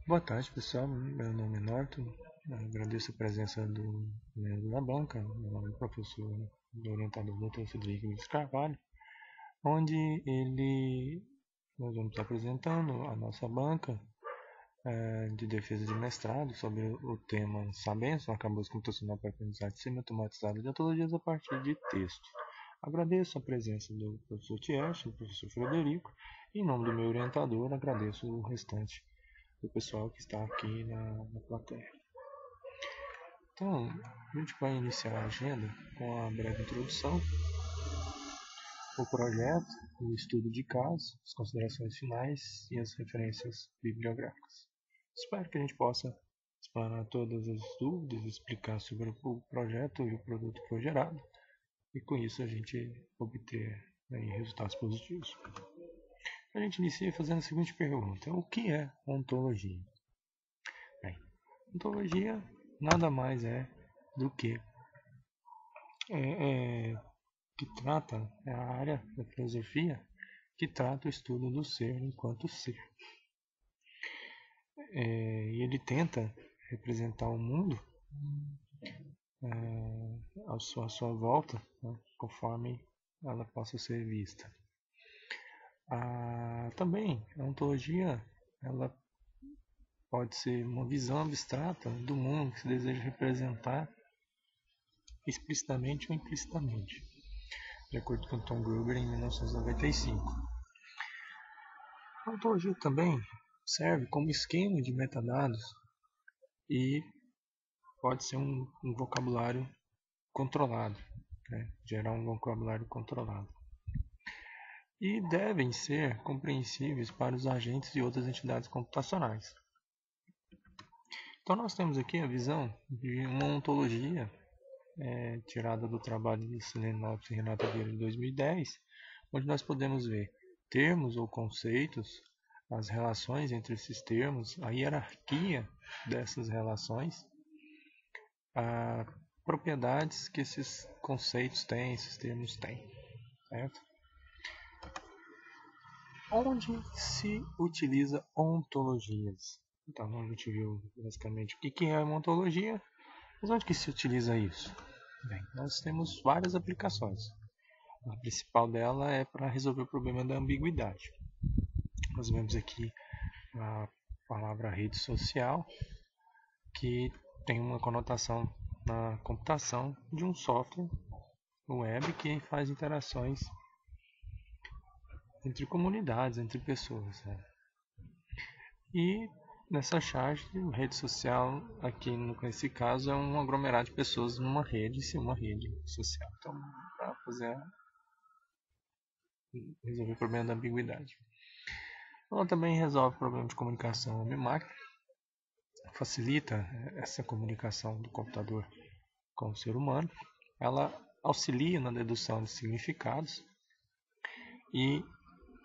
Boa tarde, pessoal. Meu nome é Norton. Agradeço a presença do membro da banca, meu nome é professor do orientador Dr. Frederico Luiz Carvalho, onde nós vamos estar apresentando a nossa banca de defesa de mestrado sobre o tema Sabenço, um arcabouço computacional para aprendizagem semi-automatizada de ontologias a partir de textos. Agradeço a presença do professor Tieste, do professor Frederico, e em nome do meu orientador, agradeço o restante do pessoal que está aqui na plateia. Então, a gente vai iniciar a agenda com a breve introdução, o projeto, o estudo de caso, as considerações finais e as referências bibliográficas. Espero que a gente possa explanar todas as dúvidas, explicar sobre o projeto e o produto que foi gerado, e com isso a gente obter resultados positivos. A gente inicia fazendo a seguinte pergunta: o que é ontologia? Bem, ontologia nada mais é do que que trata a área da filosofia que trata o estudo do ser enquanto ser. E ele tenta representar o mundo à sua volta, né, conforme ela possa ser vista. Também a ontologia ela pode ser uma visão abstrata do mundo que se deseja representar explicitamente ou implicitamente, de acordo com Tom Gruber em 1995. A ontologia também serve como esquema de metadados e pode ser um vocabulário controlado, né? Gerar um vocabulário controlado. E devem ser compreensíveis para os agentes e outras entidades computacionais. Então nós temos aqui a visão de uma ontologia tirada do trabalho de Silene Lopes e Renata Vieira de 2010, onde nós podemos ver termos ou conceitos, as relações entre esses termos, a hierarquia dessas relações, a propriedades que esses conceitos têm, esses termos têm, certo? Onde se utiliza ontologias? Então, a gente viu basicamente o que é uma ontologia, mas onde que se utiliza isso? Bem, nós temos várias aplicações. A principal dela é para resolver o problema da ambiguidade. Nós vemos aqui a palavra rede social, que tem uma conotação na computação de um software web que faz interações entre comunidades, entre pessoas. Né? E nessa charge, rede social, aqui nesse caso, é um aglomerado de pessoas numa rede, sim, uma rede social. Então, para resolver o problema da ambiguidade. Ela também resolve o problema de comunicação homem-máquina, facilita essa comunicação do computador com o ser humano, ela auxilia na dedução de significados e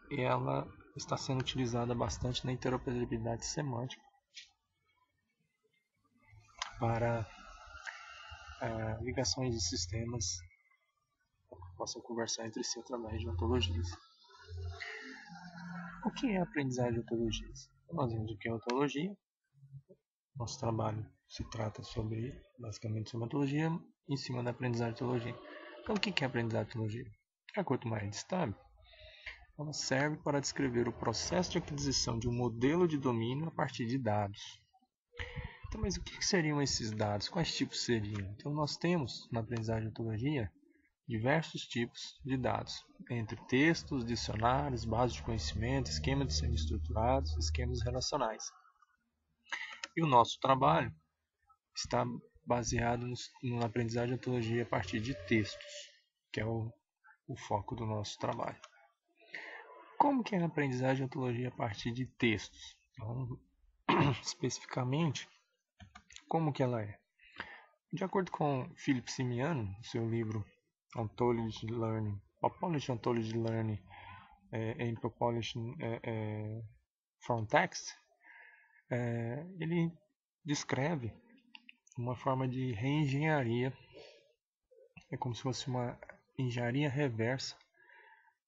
ela está sendo utilizada bastante na interoperabilidade semântica para ligações de sistemas que possam conversar entre si através de ontologias. O que é aprendizagem de ontologias? Nós vimos o que é ontologia. Nosso trabalho se trata basicamente sobre ontologia em cima da aprendizagem de ontologia. Então, o que é aprendizagem de ontologia? De acordo com Martin Stamm, ela serve para descrever o processo de aquisição de um modelo de domínio a partir de dados. Então, mas o que seriam esses dados? Quais tipos seriam? Então, nós temos na aprendizagem de ontologia diversos tipos de dados, entre textos, dicionários, bases de conhecimento, esquemas semi-estruturados, esquemas relacionais. E o nosso trabalho está baseado na aprendizagem de ontologia a partir de textos, que é o foco do nosso trabalho. Como que é a aprendizagem de ontologia a partir de textos? Então, especificamente, como que ela é? De acordo com Philip Simiano, no seu livro Ontology Learning, Published Ontology Learning and Published from Text, ele descreve uma forma de reengenharia, é como se fosse uma engenharia reversa,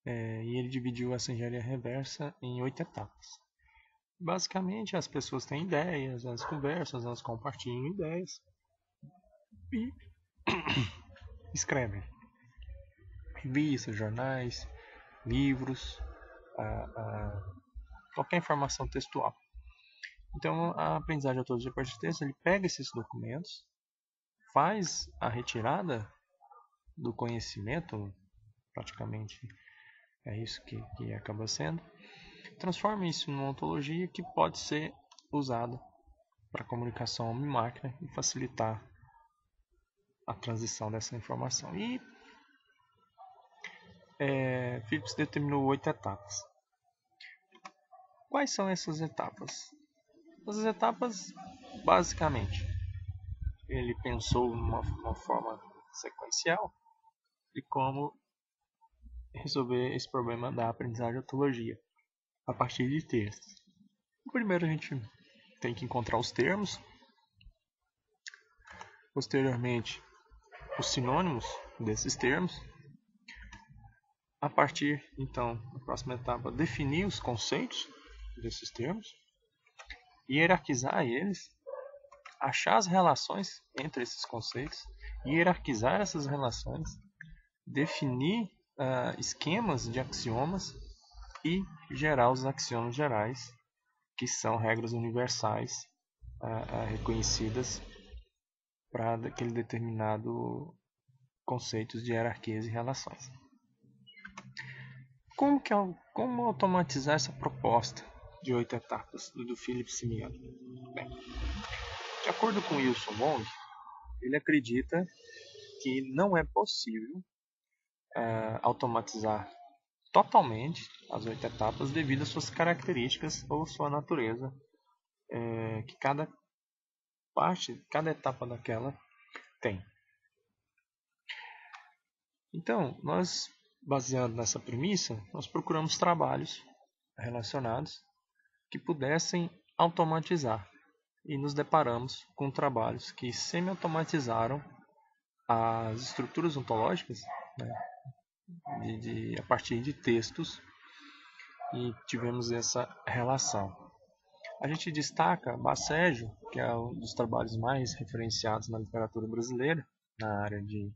e ele dividiu essa engenharia reversa em 8 etapas. Basicamente, as pessoas têm ideias, elas conversam, elas compartilham ideias e escrevem. Revistas, jornais, livros, qualquer informação textual. Então, a aprendizagem de autoria a partir de texto, ele pega esses documentos, faz a retirada do conhecimento, praticamente é isso que acaba sendo, transforma isso numa ontologia que pode ser usada para comunicação homem-máquina e facilitar a transição dessa informação. E Phillips determinou 8 etapas. Quais são essas etapas? Essas etapas, basicamente, ele pensou numa forma sequencial de como resolver esse problema da aprendizagem de ontologia a partir de textos. Primeiro a gente tem que encontrar os termos, posteriormente os sinônimos desses termos. A partir, então, da próxima etapa, definir os conceitos desses termos, hierarquizar eles, achar as relações entre esses conceitos, hierarquizar essas relações, definir esquemas de axiomas e gerar os axiomas gerais, que são regras universais reconhecidas para aquele determinado conceitos de hierarquias e relações. Como automatizar essa proposta de 8 etapas do Philip Simiano? Bem, de acordo com Wilson Wong, ele acredita que não é possível automatizar totalmente as 8 etapas devido às suas características ou sua natureza, que cada etapa daquela tem. Então, nós, baseado nessa premissa, nós procuramos trabalhos relacionados que pudessem automatizar e nos deparamos com trabalhos que semi-automatizaram as estruturas ontológicas, né, a partir de textos, e tivemos essa relação. A gente destaca Bacejo, que é um dos trabalhos mais referenciados na literatura brasileira, na área de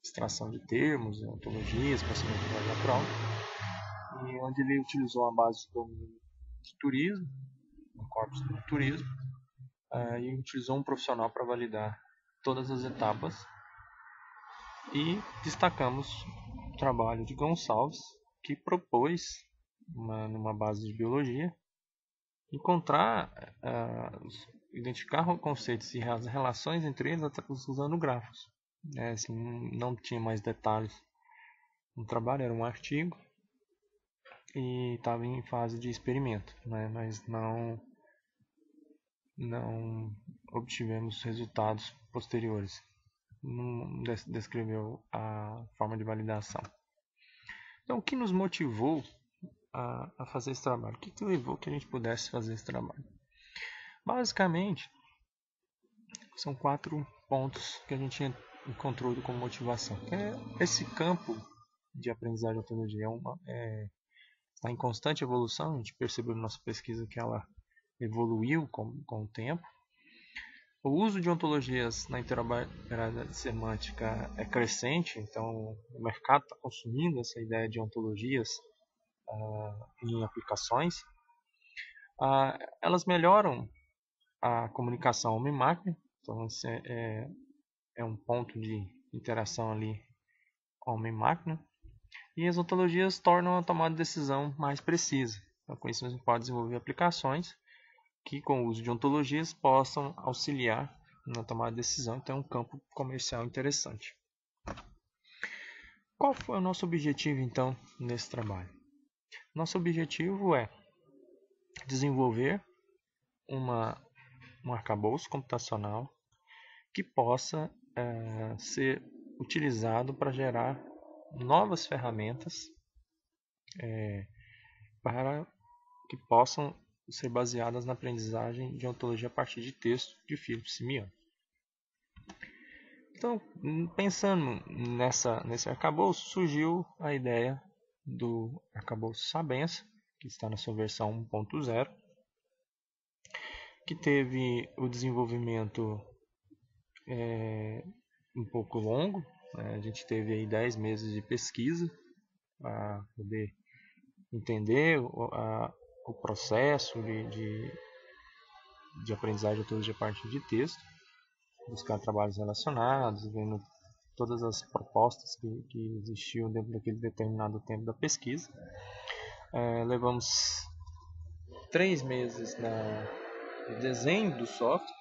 extração de termos, ontologias, pensamento natural, e onde ele utilizou a base do turismo, um corpus do turismo, e utilizou um profissional para validar todas as etapas. E destacamos o trabalho de Gonçalves, que propôs, numa base de biologia, identificar conceitos e as relações entre eles usando grafos. Assim, não tinha mais detalhes no trabalho, era um artigo e estava em fase de experimento, né? Mas não obtivemos resultados posteriores. Não descreveu a forma de validação. Então, o que nos motivou a fazer esse trabalho? O que levou que a gente pudesse fazer esse trabalho? Basicamente, são 4 pontos que a gente encontrou como motivação. Esse campo de aprendizagem de ontologia está em constante evolução. A gente percebeu na nossa pesquisa que ela evoluiu com o tempo. O uso de ontologias na interoperabilidade semântica é crescente, então o mercado está consumindo essa ideia de ontologias em aplicações. Elas melhoram a comunicação homem-máquina, então esse é um ponto de interação ali homem-máquina. E as ontologias tornam a tomada de decisão mais precisa. Então, com isso, a gente pode desenvolver aplicações que, com o uso de ontologias, possam auxiliar na tomada de decisão. Então, é um campo comercial interessante. Qual foi o nosso objetivo, então, nesse trabalho? Nosso objetivo é desenvolver um arcabouço computacional que possa ser utilizado para gerar novas ferramentas para que possam ser baseadas na aprendizagem de ontologia a partir de texto de Philip Simiano. Então, pensando nesse arcabouço, surgiu a ideia do arcabouço Sabença, que está na sua versão 1.0, que teve o desenvolvimento um pouco longo, né? A gente teve aí 10 meses de pesquisa para poder entender o processo de aprendizagem de autores a partir de texto, buscar trabalhos relacionados, vendo todas as propostas que existiam dentro daquele determinado tempo da pesquisa. Levamos 3 meses no desenho do software,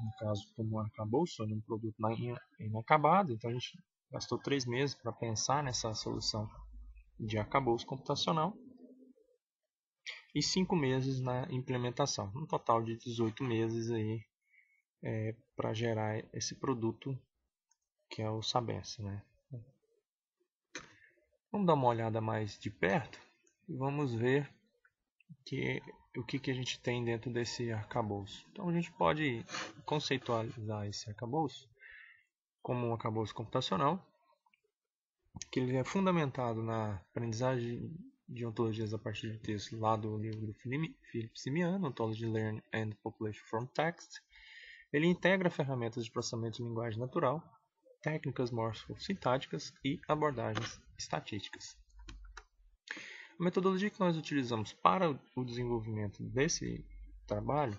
no caso como um arcabouço, um produto inacabado, então a gente gastou 3 meses para pensar nessa solução de arcabouço computacional e 5 meses na implementação, um total de 18 meses aí para gerar esse produto que é o Sabense, né? Vamos dar uma olhada mais de perto e vamos ver o que a gente tem dentro desse arcabouço. Então a gente pode conceitualizar esse arcabouço como um arcabouço computacional, que ele é fundamentado na aprendizagem de ontologias a partir de texto lá do livro do Philip Simiano, Ontology Learn and Population from Text. Ele integra ferramentas de processamento de linguagem natural, técnicas morfossintáticas e abordagens estatísticas. A metodologia que nós utilizamos para o desenvolvimento desse trabalho,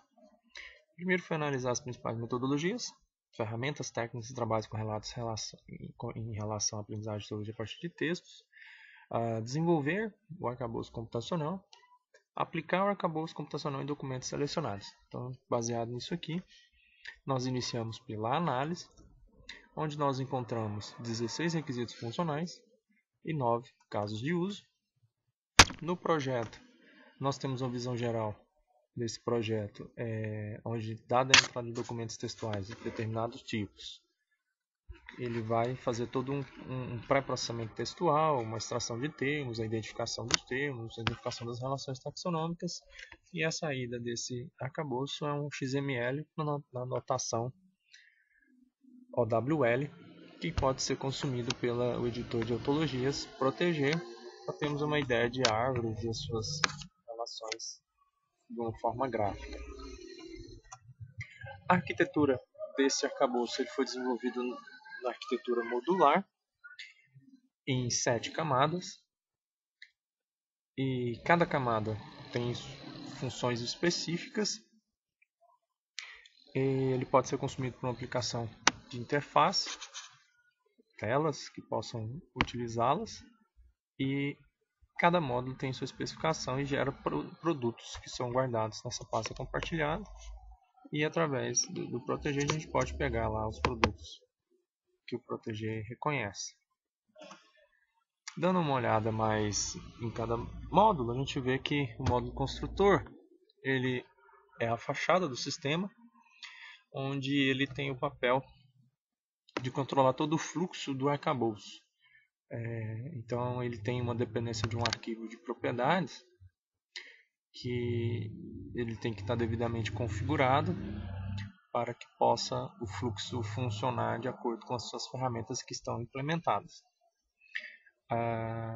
primeiro foi analisar as principais metodologias, ferramentas técnicas e trabalhos com relatos em relação à aprendizagem de ontologia a partir de textos, desenvolver o arcabouço computacional, aplicar o arcabouço computacional em documentos selecionados. Então, baseado nisso aqui, nós iniciamos pela análise, onde nós encontramos 16 requisitos funcionais e 9 casos de uso. No projeto, nós temos uma visão geral desse projeto, onde, dada a entrada de documentos textuais de determinados tipos, ele vai fazer todo um pré-processamento textual, uma extração de termos, a identificação dos termos, a identificação das relações taxonômicas, e a saída desse arcabouço é um XML na notação OWL, que pode ser consumido pelo editor de ontologias Proteger, para termos uma ideia de árvores e as suas relações de uma forma gráfica. A arquitetura desse arcabouço ele foi desenvolvido na arquitetura modular, em 7 camadas, e cada camada tem funções específicas. Ele pode ser consumido por uma aplicação de interface, telas que possam utilizá-las, e cada módulo tem sua especificação e gera produtos que são guardados nessa pasta compartilhada, e através do Proteger a gente pode pegar lá os produtos que o Proteger reconhece. Dando uma olhada mais em cada módulo, a gente vê que o módulo construtor ele é a fachada do sistema, onde ele tem o papel de controlar todo o fluxo do arcabouço. Então ele tem uma dependência de um arquivo de propriedades que ele tem que estar devidamente configurado para que possa o fluxo funcionar de acordo com as suas ferramentas que estão implementadas.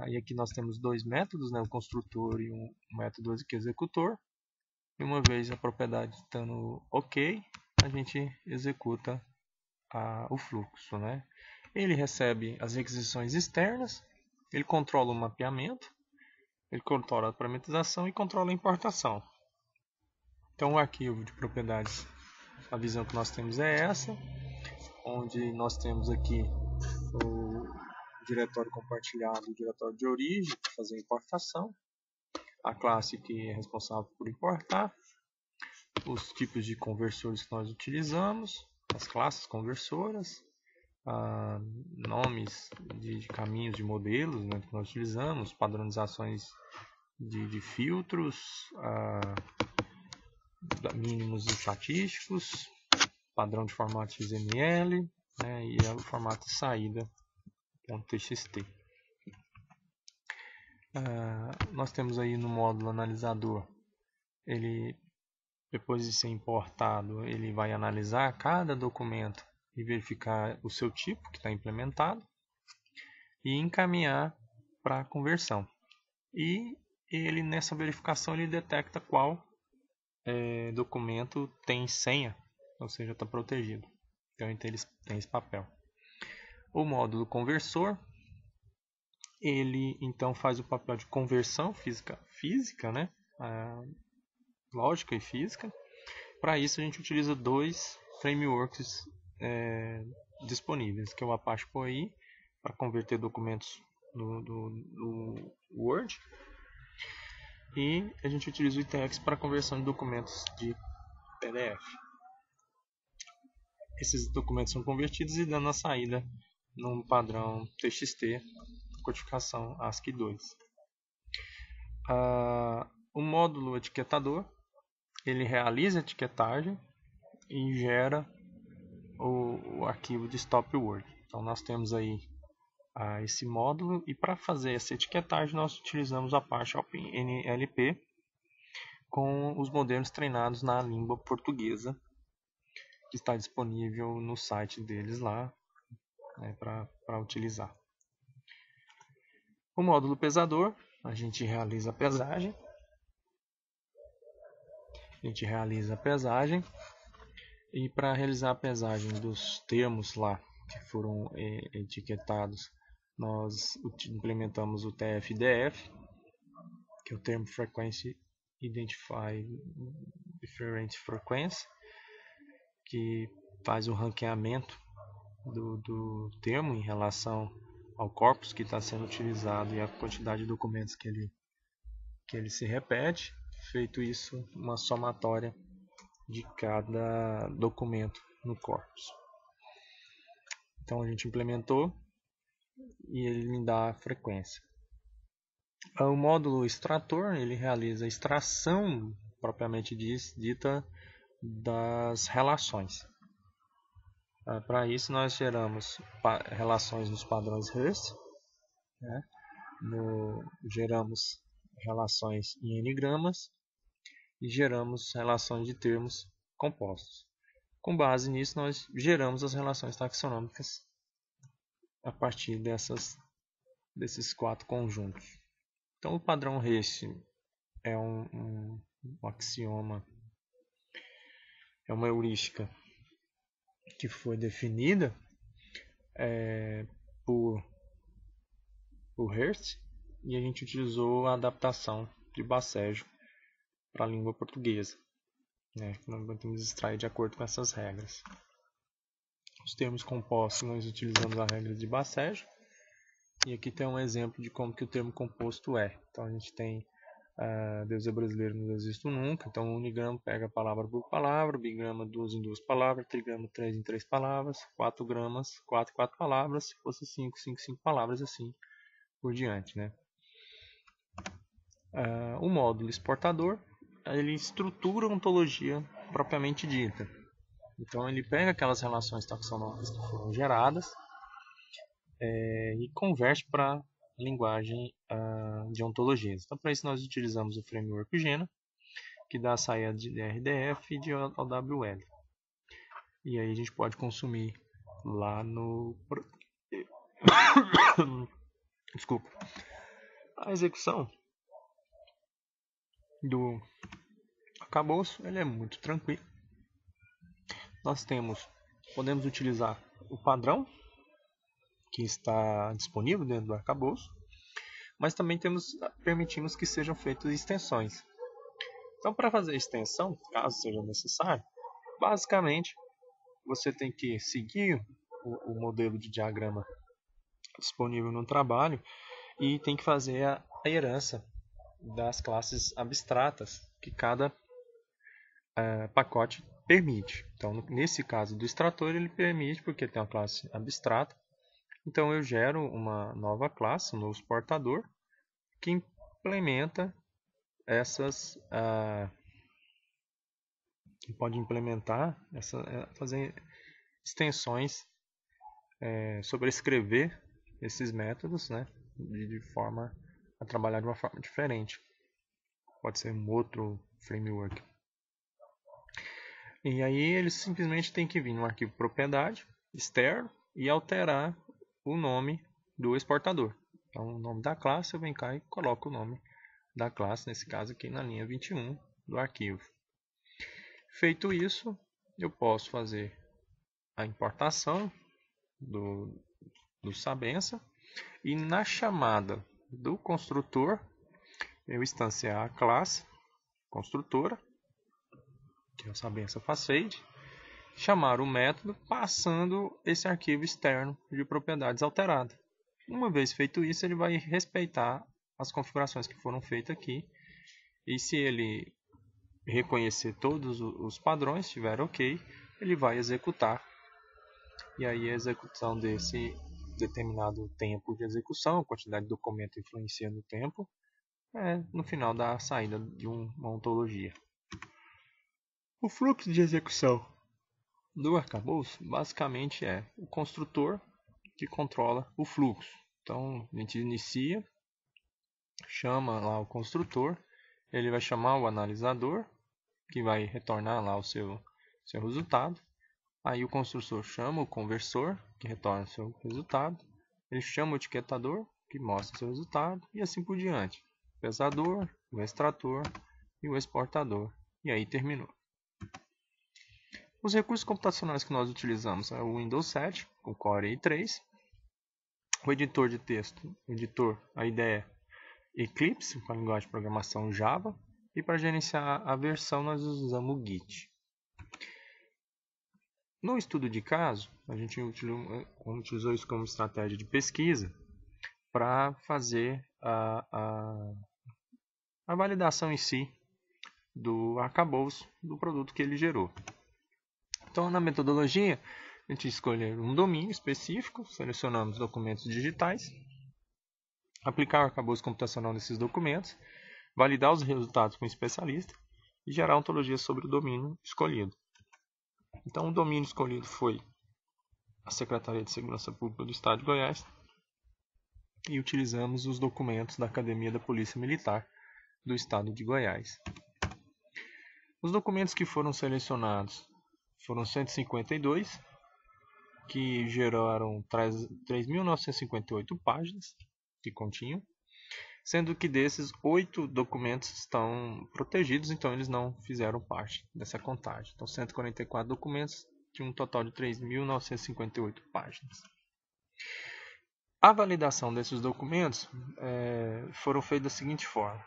E aqui nós temos 2 métodos, né, o construtor e um método executor. E uma vez a propriedade estando ok, a gente executa o fluxo, né? Ele recebe as requisições externas, ele controla o mapeamento, ele controla a parametrização e controla a importação. Então o arquivo de propriedades, a visão que nós temos é essa, onde nós temos aqui o diretório compartilhado, o diretório de origem, para fazer a importação, a classe que é responsável por importar, os tipos de conversores que nós utilizamos, as classes conversoras, nomes de caminhos de modelos, né, que nós utilizamos, padronizações de filtros, mínimos estatísticos, padrão de formato XML, né, e o formato de saída .txt. Nós temos aí no módulo analisador, ele, depois de ser importado, ele vai analisar cada documento e verificar o seu tipo que está implementado e encaminhar para a conversão. E ele, nessa verificação, ele detecta qual documento tem senha, ou seja, está protegido. Então ele tem esse papel. O módulo conversor, ele então faz o papel de conversão física, né? Lógica e física. Para isso a gente utiliza dois frameworks disponíveis, que é o Apache POI para converter documentos no Word, e a gente utiliza o ITX para conversão de documentos de PDF. Esses documentos são convertidos e dando a saída num padrão TXT, codificação ASCII 2. O módulo etiquetador, ele realiza a etiquetagem e gera o arquivo de stop word. Então nós temos aí esse módulo, e para fazer essa etiquetagem nós utilizamos a parte OpenNLP com os modelos treinados na língua portuguesa, que está disponível no site deles lá, né, para utilizar. O módulo pesador, a gente realiza a pesagem. E para realizar a pesagem dos termos lá que foram etiquetados, nós implementamos o TF-DF, que é o Term Frequency Identify Different Frequency, que faz o ranqueamento do termo em relação ao corpus que está sendo utilizado e a quantidade de documentos que ele se repete. Feito isso, uma somatória de cada documento no corpus. Então a gente implementou e ele me dá a frequência. O módulo extrator, ele realiza a extração propriamente dita das relações. Para isso nós geramos relações nos padrões Hurst, né? Geramos relações em n-gramas e geramos relações de termos compostos. Com base nisso, nós geramos as relações taxonômicas a partir desses quatro conjuntos. Então, o padrão Hurst é um axioma, é uma heurística que foi definida por Hurst, e a gente utilizou a adaptação de Bassejo para a língua portuguesa, né? Nós vamos extrair de acordo com essas regras. Os termos compostos nós utilizamos a regra de Bassejo, e aqui tem um exemplo de como que o termo composto é. Então a gente tem Deus é brasileiro, não existo nunca. Então o unigrama pega palavra por palavra, bigrama 2 em 2 palavras, trigrama 3 em 3 palavras, 4 gramas 4 em 4 palavras, se fosse 5, 5 em 5 palavras, assim por diante, né? O módulo exportador, ele estrutura a ontologia propriamente dita. Então ele pega aquelas relações taxonômicas que foram geradas e converte para linguagem de ontologias. Então para isso nós utilizamos o framework Jena, que dá a saída de RDF e de OWL. E aí a gente pode consumir lá no... Desculpa. A execução do arcabouço, ele é muito tranquilo. Nós podemos utilizar o padrão que está disponível dentro do arcabouço, mas também permitimos que sejam feitas extensões. Então, para fazer extensão, caso seja necessário, basicamente você tem que seguir o modelo de diagrama disponível no trabalho e tem que fazer a herança das classes abstratas que cada pacote permite. Então, nesse caso do extrator, ele permite porque tem uma classe abstrata. Então, eu gero uma nova classe, um novo exportador, que implementa que pode implementar, fazer extensões, sobrescrever esses métodos, né, de forma a trabalhar de uma forma diferente. Pode ser um outro framework. E aí ele simplesmente tem que vir no arquivo propriedade externo e alterar o nome do exportador. Então, o nome da classe, eu venho cá e coloco o nome da classe, nesse caso aqui na linha 21 do arquivo. Feito isso, eu posso fazer a importação do Sabença e na chamada do construtor eu instanciar a classe construtora, que é o Sabença Facade, chamar o método passando esse arquivo externo de propriedades alteradas. Uma vez feito isso, ele vai respeitar as configurações que foram feitas aqui. E se ele reconhecer todos os padrões, estiver ok, ele vai executar. E aí a execução desse determinado tempo de execução, a quantidade de documento influencia no tempo, no final da saída de uma ontologia. O fluxo de execução do arcabouço basicamente é o construtor que controla o fluxo. Então a gente inicia, chama lá o construtor, ele vai chamar o analisador, que vai retornar lá o seu resultado. Aí o construtor chama o conversor, que retorna o seu resultado. Ele chama o etiquetador, que mostra o seu resultado, e assim por diante. O pesador, o extrator e o exportador. E aí terminou. Os recursos computacionais que nós utilizamos é o Windows 7, com Core i3. O editor de texto, a IDE Eclipse, com a linguagem de programação Java. E para gerenciar a versão nós usamos o Git. No estudo de caso, a gente utilizou isso como estratégia de pesquisa para fazer a validação em si do arcabouço do produto que ele gerou. Então, na metodologia, a gente escolheu um domínio específico, selecionamos documentos digitais, aplicar o arcabouço computacional nesses documentos, validar os resultados com o especialista e gerar ontologia sobre o domínio escolhido. Então, o domínio escolhido foi a Secretaria de Segurança Pública do Estado de Goiás e utilizamos os documentos da Academia da Polícia Militar do Estado de Goiás. Os documentos que foram selecionados foram 152, que geraram 3.958 páginas que continham, sendo que desses 8 documentos estão protegidos, então eles não fizeram parte dessa contagem. Então 144 documentos de um total de 3.958 páginas. A validação desses documentos foram feitas da seguinte forma.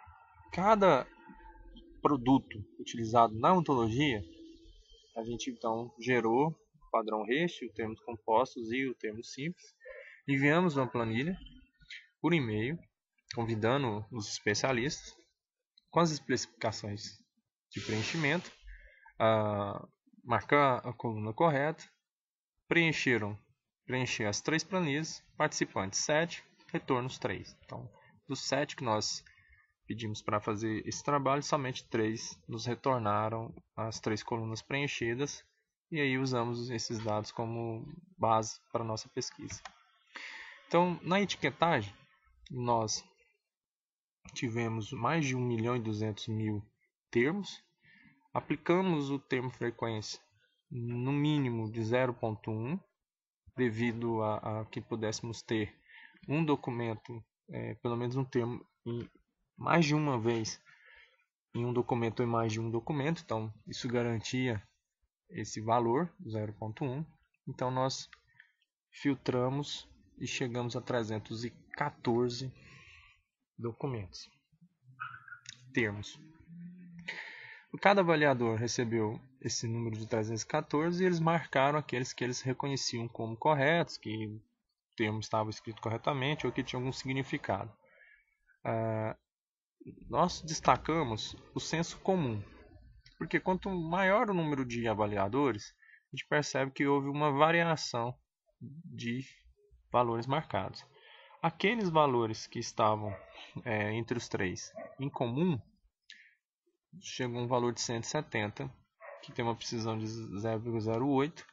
Cada produto utilizado na ontologia, a gente então gerou o padrão REST, os termos compostos e o termo simples. Enviamos uma planilha por e-mail, convidando os especialistas com as especificações de preenchimento, marcar a coluna correta, preencher as 3 planilhas, participantes 7, retornos 3. Então, dos 7 que nós pedimos para fazer esse trabalho, somente 3 nos retornaram as 3 colunas preenchidas, e aí usamos esses dados como base para a nossa pesquisa. Então, na etiquetagem, nós tivemos mais de 1.200.000 termos, aplicamos o termo frequência no mínimo de 0.1, devido a que pudéssemos ter um documento, pelo menos um termo, mais de uma vez em um documento ou em mais de um documento, então isso garantia esse valor, 0.1. Então nós filtramos e chegamos a 314 documentos, termos. Cada avaliador recebeu esse número de 314 e eles marcaram aqueles que eles reconheciam como corretos, que o termo estava escrito corretamente ou que tinha algum significado. Nós destacamos o senso comum, porque quanto maior o número de avaliadores, a gente percebe que houve uma variação de valores marcados. Aqueles valores que estavam entre os 3 em comum, chegou a um valor de 170, que tem uma precisão de 0,08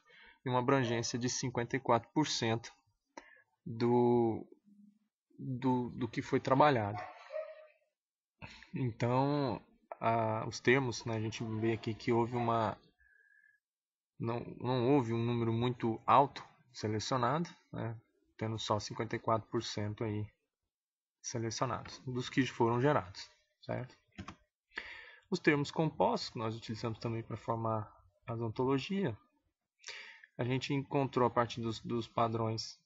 e uma abrangência de 54% do que foi trabalhado. Então, os termos, né, a gente vê aqui que houve não houve um número muito alto selecionado, né, tendo só 54% aí selecionados dos que foram gerados, certo? Os termos compostos, que nós utilizamos também para formar a ontologia, a gente encontrou a partir dos padrões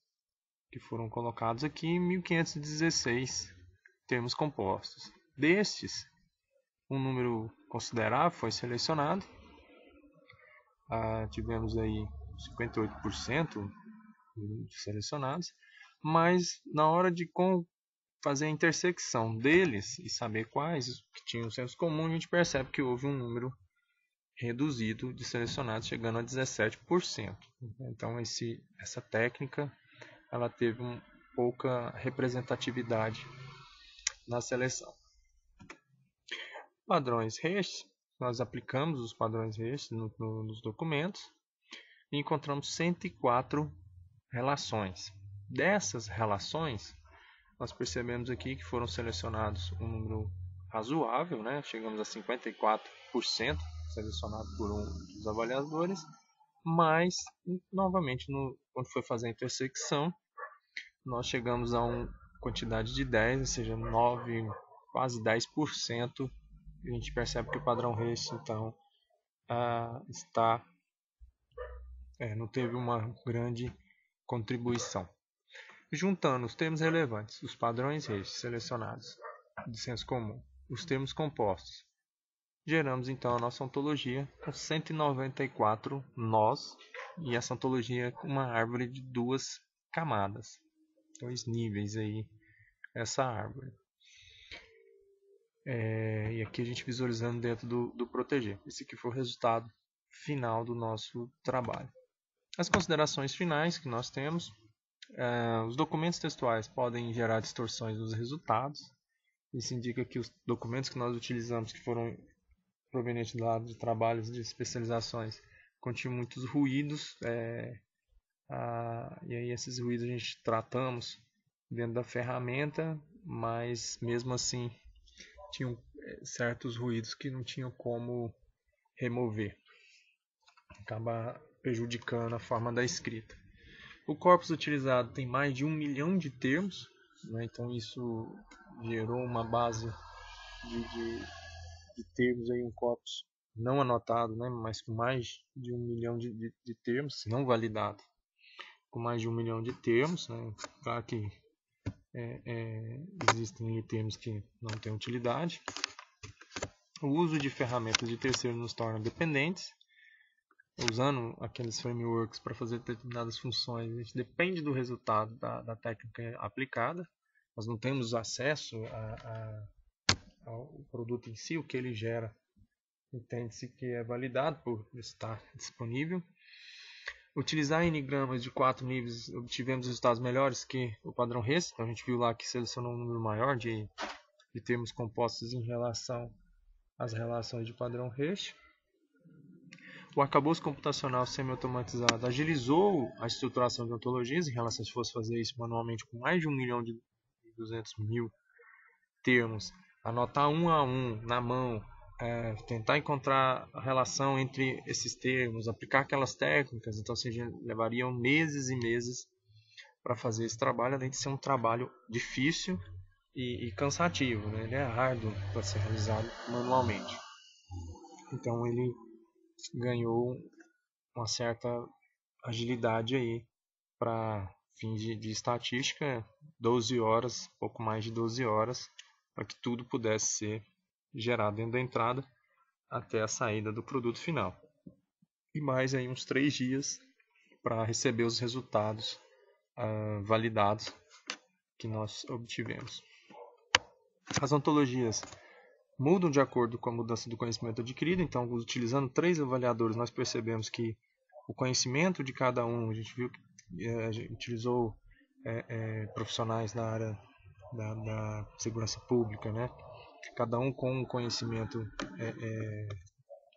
que foram colocados aqui 1516 termos compostos. Destes, um número considerável foi selecionado. Tivemos aí 58% de selecionados, mas na hora de fazer a intersecção deles e saber quais que tinham senso comum, a gente percebe que houve um número reduzido de selecionados, chegando a 17%. Então essa técnica ela teve pouca representatividade na seleção. Padrões Resch, nós aplicamos os padrões Resch nos documentos e encontramos 104 relações. Dessas relações, nós percebemos aqui que foram selecionados um número razoável, né? Chegamos a 54% selecionado por um dos avaliadores, mas, novamente, quando foi fazer a intersecção, nós chegamos a uma quantidade de 10, ou seja, 9, quase 10%. A gente percebe que o padrão Resch, então, não teve uma grande contribuição. Juntando os termos relevantes, os padrões Resch selecionados de senso comum, os termos compostos, geramos então a nossa ontologia com 194 nós, e essa ontologia com uma árvore de 2 camadas, 2 níveis aí, essa árvore. E aqui a gente visualizando dentro do proteger. Esse aqui foi o resultado final do nosso trabalho. As considerações finais que nós temos. Os documentos textuais podem gerar distorções nos resultados. Isso indica que os documentos que nós utilizamos, que foram provenientes de trabalhos de especializações, continham muitos ruídos. E aí esses ruídos a gente tratamos dentro da ferramenta, mas mesmo assim tinham certos ruídos que não tinham como remover. Acaba prejudicando a forma da escrita. O corpus utilizado tem mais de 1 milhão de termos, né? Então isso gerou uma base de termos, aí, um corpus não anotado, né? Mas com mais de 1 milhão de termos, não validado, com mais de 1 milhão de termos. Né? Claro que existem termos que não têm utilidade. O uso de ferramentas de terceiro nos torna dependentes. Usando aqueles frameworks para fazer determinadas funções, a gente depende do resultado da técnica aplicada. Nós não temos acesso ao produto em si, o que ele gera entende-se que é validado por estar disponível. Utilizar n-gramas de 4 níveis, obtivemos resultados melhores que o padrão Resch. Então a gente viu lá que selecionou um número maior de termos compostos em relação às relações de padrão Resch. O arcabouço computacional semi-automatizado agilizou a estruturação de ontologias em relação se fosse fazer isso manualmente com mais de 1 milhão de 200 mil termos, anotar um a um na mão, tentar encontrar a relação entre esses termos, aplicar aquelas técnicas. Então, seja, levariam meses e meses para fazer esse trabalho, além de ser um trabalho difícil e cansativo, né? Ele é árduo para ser realizado manualmente. Então, ele ganhou uma certa agilidade aí para fins de estatística, 12 horas, pouco mais de 12 horas, para que tudo pudesse ser gerado dentro da entrada até a saída do produto final. E mais aí uns 3 dias para receber os resultados validados que nós obtivemos. As ontologias mudam de acordo com a mudança do conhecimento adquirido. Então, utilizando 3 avaliadores, nós percebemos que o conhecimento de cada um, a gente viu que a gente utilizou profissionais na área da segurança pública, né? Cada um com um conhecimento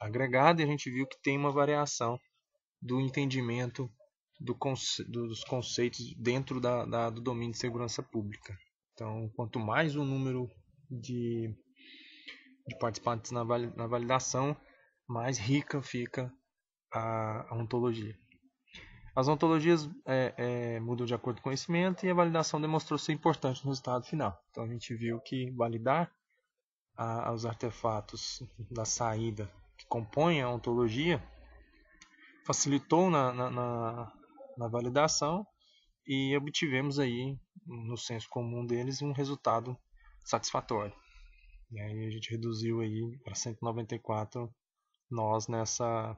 agregado, e a gente viu que tem uma variação do entendimento dos conceitos dentro do domínio de segurança pública. Então, quanto mais o número de participantes na validação, mais rica fica a ontologia. As ontologias mudam de acordo com o conhecimento, e a validação demonstrou ser importante no resultado final. Então a gente viu que validar aos artefatos da saída que compõem a ontologia, facilitou na validação e obtivemos aí, no senso comum deles, um resultado satisfatório. E aí a gente reduziu aí para 194 nós nessa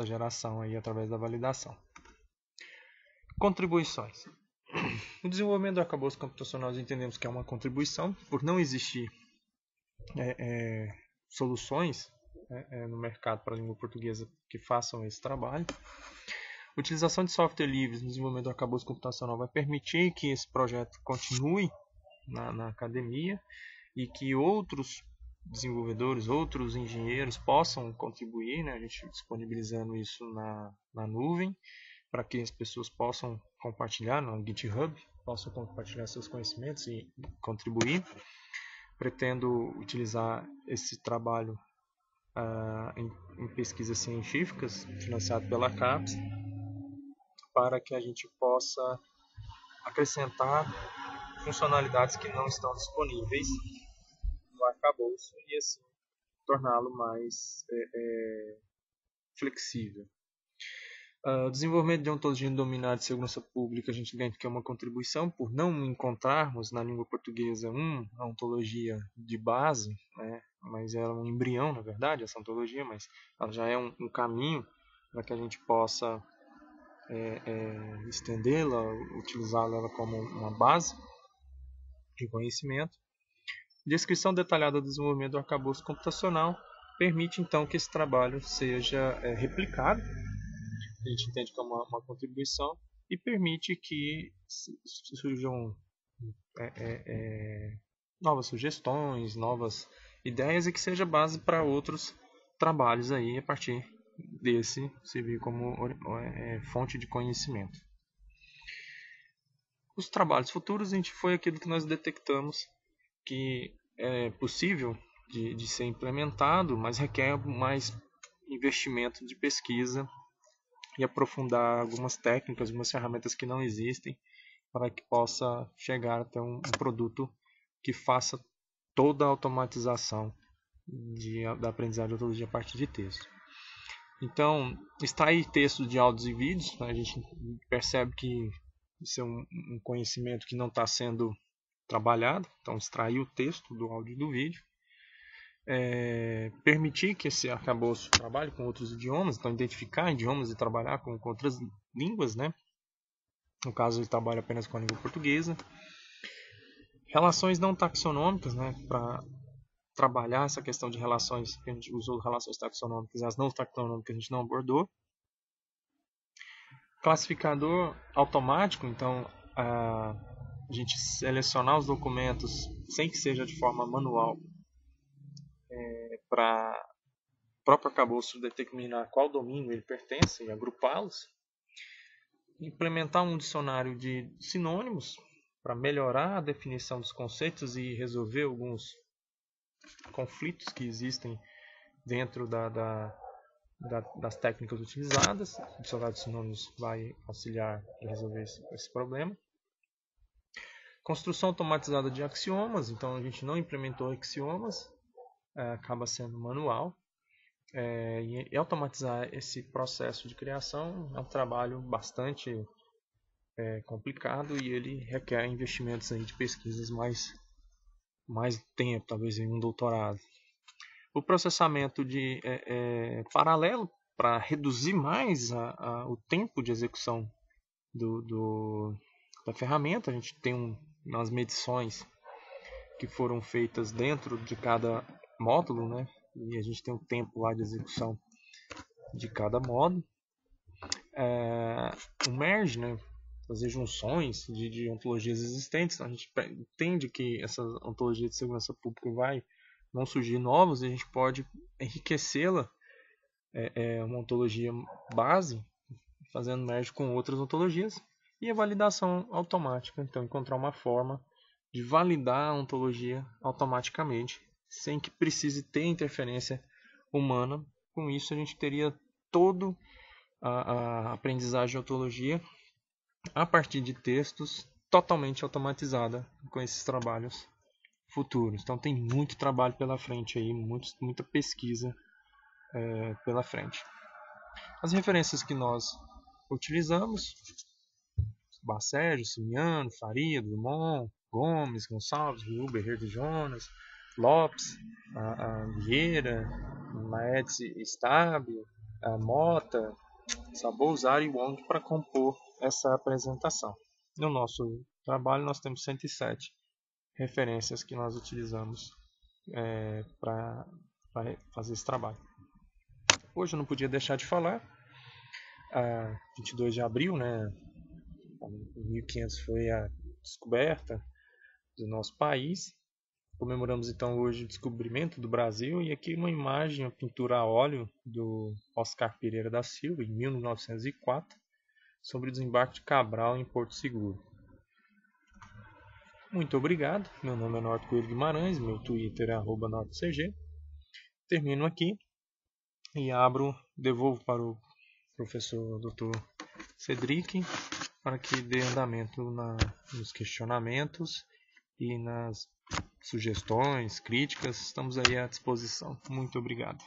geração aí através da validação. Contribuições. O desenvolvimento do arcabouço computacional nós entendemos que é uma contribuição, por não existir soluções no mercado para a língua portuguesa que façam esse trabalho. A utilização de software livres no desenvolvimento do arcabouço computacional vai permitir que esse projeto continue na academia e que outros desenvolvedores, outros engenheiros possam contribuir, né? A gente disponibilizando isso na nuvem, para que as pessoas possam compartilhar no GitHub, possam compartilhar seus conhecimentos e contribuir. Pretendo utilizar esse trabalho em pesquisas científicas, financiado pela CAPES, para que a gente possa acrescentar funcionalidades que não estão disponíveis no arcabouço e assim torná-lo mais flexível. O desenvolvimento de ontologia dominada de segurança pública, a gente entende que é uma contribuição por não encontrarmos na língua portuguesa uma ontologia de base, né? Mas ela é um embrião, na verdade, essa ontologia, mas ela já é um caminho para que a gente possa estendê-la, utilizá-la como uma base de conhecimento. Descrição detalhada do desenvolvimento do arcabouço computacional permite então que esse trabalho seja replicado. A gente entende que é uma contribuição e permite que surjam novas sugestões, novas ideias e que seja base para outros trabalhos aí a partir desse servir como fonte de conhecimento. Os trabalhos futuros, a gente foi aquilo que nós detectamos que é possível de ser implementado, mas requer mais investimento de pesquisa e aprofundar algumas técnicas, algumas ferramentas que não existem para que possa chegar até um produto que faça toda a automatização da aprendizagem de ontologia a partir de texto. Então, extrair textos de áudios e vídeos, a gente percebe que isso é um conhecimento que não está sendo trabalhado, então extrair o texto do áudio e do vídeo. Permitir que esse arcabouço trabalhe com outros idiomas, então identificar idiomas e trabalhar com outras línguas, né? No caso, ele trabalha apenas com a língua portuguesa. Relações não taxonômicas, né? Para trabalhar essa questão de relações, que a gente usou relações taxonômicas, as não taxonômicas a gente não abordou. Classificador automático, então a gente selecionar os documentos sem que seja de forma manual, para o próprio arcabouço determinar qual domínio ele pertence e agrupá-los. Implementar um dicionário de sinônimos para melhorar a definição dos conceitos e resolver alguns conflitos que existem dentro das técnicas utilizadas. O dicionário de sinônimos vai auxiliar a resolver esse problema. Construção automatizada de axiomas, então a gente não implementou axiomas, acaba sendo manual. E automatizar esse processo de criação é um trabalho bastante complicado e ele requer investimentos aí de pesquisas mais tempo, talvez em um doutorado. O processamento de paralelo para reduzir mais o tempo de execução da ferramenta. A gente tem umas medições que foram feitas dentro de cada módulo, né? E a gente tem o tempo lá de execução de cada módulo. O merge, né? Fazer junções de ontologias existentes. Então, a gente entende que essa ontologia de segurança pública vão surgir novos e a gente pode enriquecê-la, uma ontologia base, fazendo merge com outras ontologias. E a validação automática, então encontrar uma forma de validar a ontologia automaticamente, sem que precise ter interferência humana. Com isso a gente teria toda a aprendizagem de ontologia a partir de textos totalmente automatizada com esses trabalhos futuros. Então tem muito trabalho pela frente aí, muita pesquisa pela frente. As referências que nós utilizamos: Bassérgio, Simiano, Faria, Drummond, Gomes, Gonçalves, Huber, Herde Jonas, Lopes, Vieira, Maeds Stabile, Mota, Sabouzar e Wong para compor essa apresentação. No nosso trabalho nós temos 107 referências que nós utilizamos para fazer esse trabalho. Hoje eu não podia deixar de falar, 22 de abril, né, 1500 foi a descoberta do nosso país. Comemoramos então hoje o descobrimento do Brasil, e aqui uma imagem, uma pintura a óleo do Oscar Pereira da Silva, em 1904, sobre o desembarque de Cabral em Porto Seguro. Muito obrigado, meu nome é Norton Coelho Guimarães, meu Twitter é @NortonCG. Termino aqui e devolvo para o professor Dr. Cedric para que dê andamento nos questionamentos e nas sugestões, críticas. Estamos aí à disposição. Muito obrigado.